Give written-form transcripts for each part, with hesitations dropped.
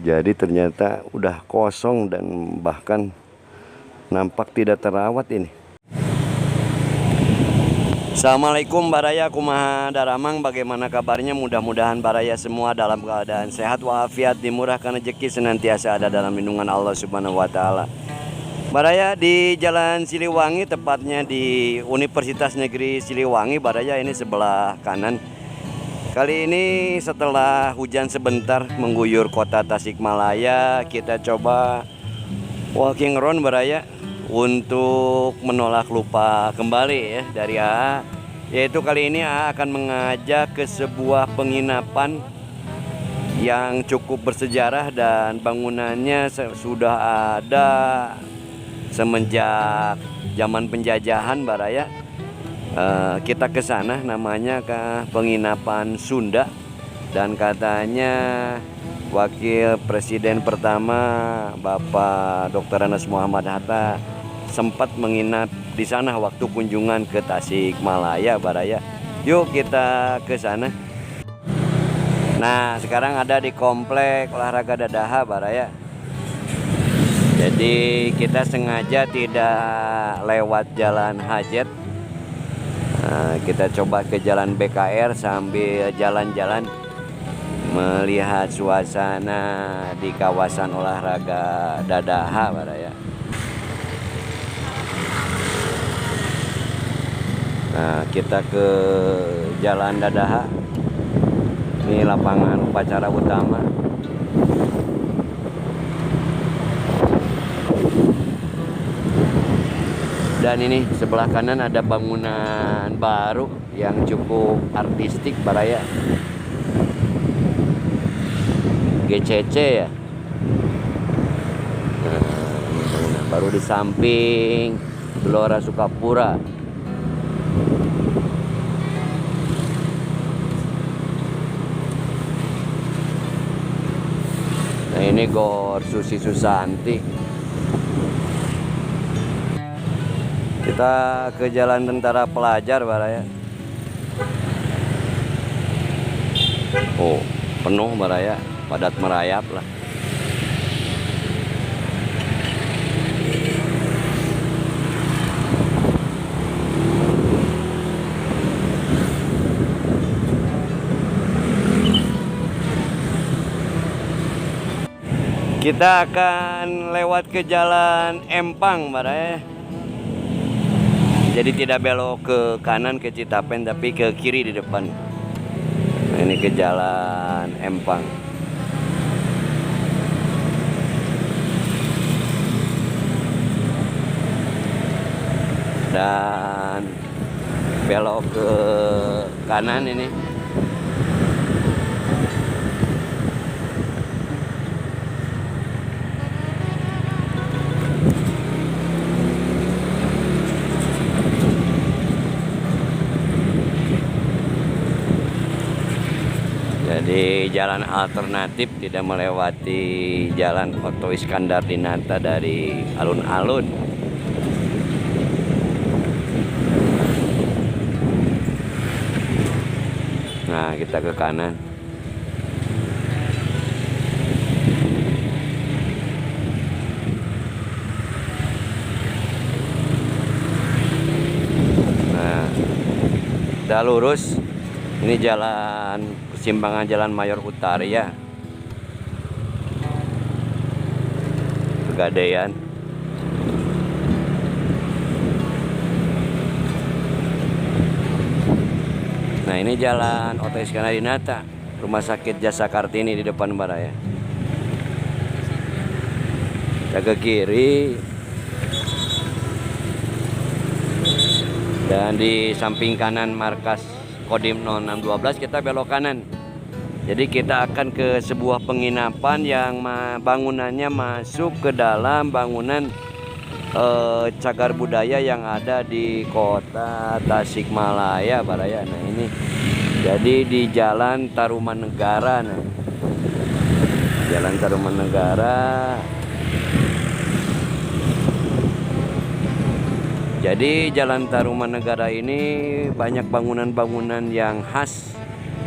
Jadi ternyata udah kosong dan bahkan nampak tidak terawat ini. Assalamualaikum Baraya, kumaha daramang, bagaimana kabarnya? Mudah-mudahan Baraya semua dalam keadaan sehat walafiat, dimurahkan rezeki, senantiasa ada dalam lindungan Allah Subhanahu wa taala. Baraya di Jalan Siliwangi, tepatnya di Universitas Negeri Siliwangi. Baraya ini sebelah kanan. Kali ini setelah hujan sebentar mengguyur kota Tasikmalaya, kita coba walking around Baraya untuk menolak lupa kembali ya dari AA. Yaitu kali ini AA akan mengajak ke sebuah penginapan yang cukup bersejarah dan bangunannya sudah ada semenjak zaman penjajahan Baraya. Kita ke sana, namanya ke penginapan Sunda, dan katanya Wakil Presiden pertama Bapak Dr. Anas Muhammad Hatta sempat menginap di sana waktu kunjungan ke Tasikmalaya Baraya. Yuk kita ke sana. Nah, sekarang ada di Komplek Olahraga Dadaha Baraya. Jadi kita sengaja tidak lewat Jalan Hajat. Kita coba ke Jalan BKR sambil jalan-jalan melihat suasana di kawasan olahraga Dadaha Baraya. Nah, kita ke Jalan Dadaha. Ini lapangan upacara utama. Dan ini sebelah kanan ada bangunan baru yang cukup artistik Baraya. GCC ya. Nah, ini bangunan baru di samping Gelora Sukapura. Nah, ini Gor Susi Susanti. Kita ke Jalan Tentara Pelajar Baraya. Oh, penuh Baraya, padat merayap lah. Kita akan lewat ke Jalan Empang Baraya. Jadi tidak belok ke kanan ke Citapen, tapi ke kiri di depan. Nah, ini ke Jalan Empang. Dan belok ke kanan ini. Jadi jalan alternatif, tidak melewati Jalan Oto Iskandar Dinata dari alun-alun. Nah, kita ke kanan. Nah, kita lurus. Ini jalan persimpangan Jalan Mayor Utara ya. Pegadaian. Nah, ini Jalan Oto Iskandar Dinata, Rumah Sakit Jasa Kartini di depan Baraya. Kita ke kiri. Dan di samping kanan markas Kodim 0612, kita belok kanan. Jadi kita akan ke sebuah penginapan yang bangunannya masuk ke dalam bangunan cagar budaya yang ada di kota Tasikmalaya Baraya. Nah, ini jadi di Jalan Tarumanegara. Nah, Jalan Tarumanegara. Jadi Jalan Tarumanegara ini banyak bangunan-bangunan yang khas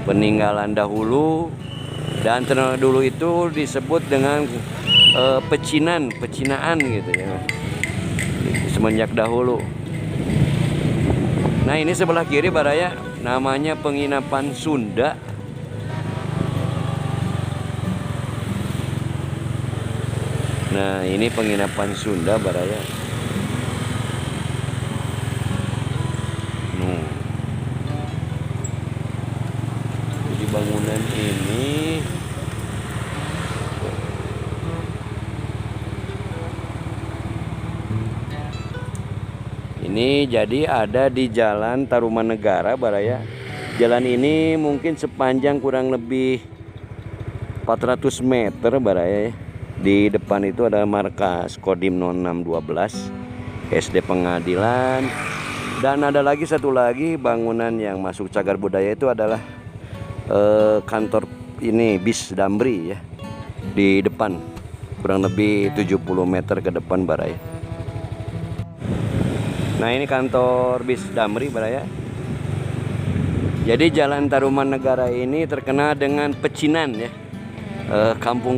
peninggalan dahulu Dan dulu itu disebut dengan pecinaan gitu ya, semenjak dahulu. Nah ini sebelah kiri baraya namanya penginapan Sunda. Nah ini penginapan Sunda baraya. Jadi bangunan ini jadi ada di Jalan Tarumanegara baraya. Jalan ini mungkin sepanjang kurang lebih 400 meter baraya ya. Di depan itu ada markas Kodim 0612 SD Pengadilan. Dan ada lagi satu lagi bangunan yang masuk cagar budaya itu adalah kantor ini bis Damri ya. Di depan kurang lebih 70 meter ke depan baraya. Nah ini kantor bis Damri baraya. Jadi Jalan Tarumanegara ini terkenal dengan pecinan ya, kampung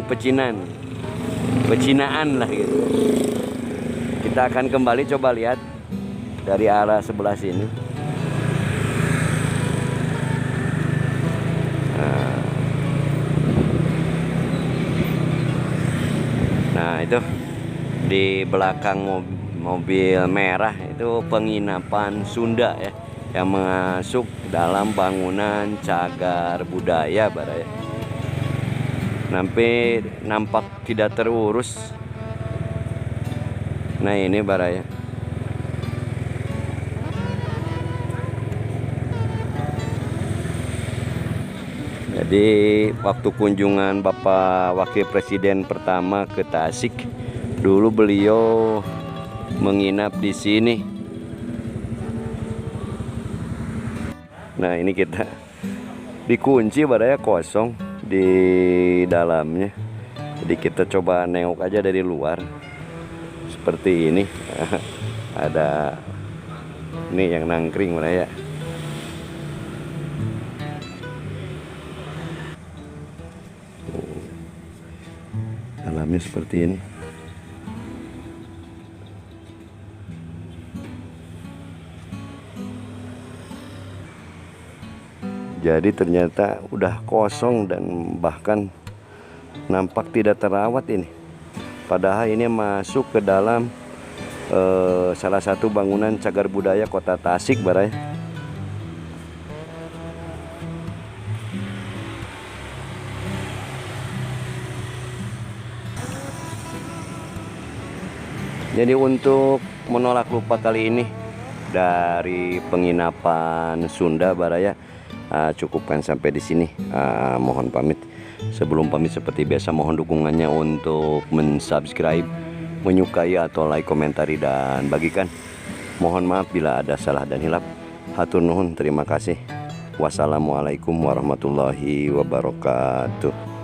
pecinaan lah gitu. Kita akan kembali coba lihat dari arah sebelah sini. Nah itu di belakang mobil merah itu penginapan Sunda ya, yang masuk dalam bangunan cagar budaya baraya. Nampak tidak terurus. Nah ini baraya. Jadi waktu kunjungan Bapak Wakil Presiden pertama ke Tasik, dulu beliau menginap di sini. Nah ini kita dikunci baraya, kosong di dalamnya. Jadi kita coba nengok aja dari luar seperti ini. Ada ini yang nangkring baraya. Dalamnya seperti ini. Jadi ternyata udah kosong dan bahkan nampak tidak terawat ini. Padahal ini masuk ke dalam salah satu bangunan cagar budaya Kota Tasik baraya. Jadi untuk menolak lupa kali ini dari penginapan Sunda baraya, cukupkan sampai di sini. Mohon pamit. Sebelum pamit seperti biasa mohon dukungannya untuk mensubscribe, menyukai atau like, komentari dan bagikan. Mohon maaf bila ada salah dan hilap. Hatur nuhun, terima kasih. Wassalamualaikum warahmatullahi wabarakatuh.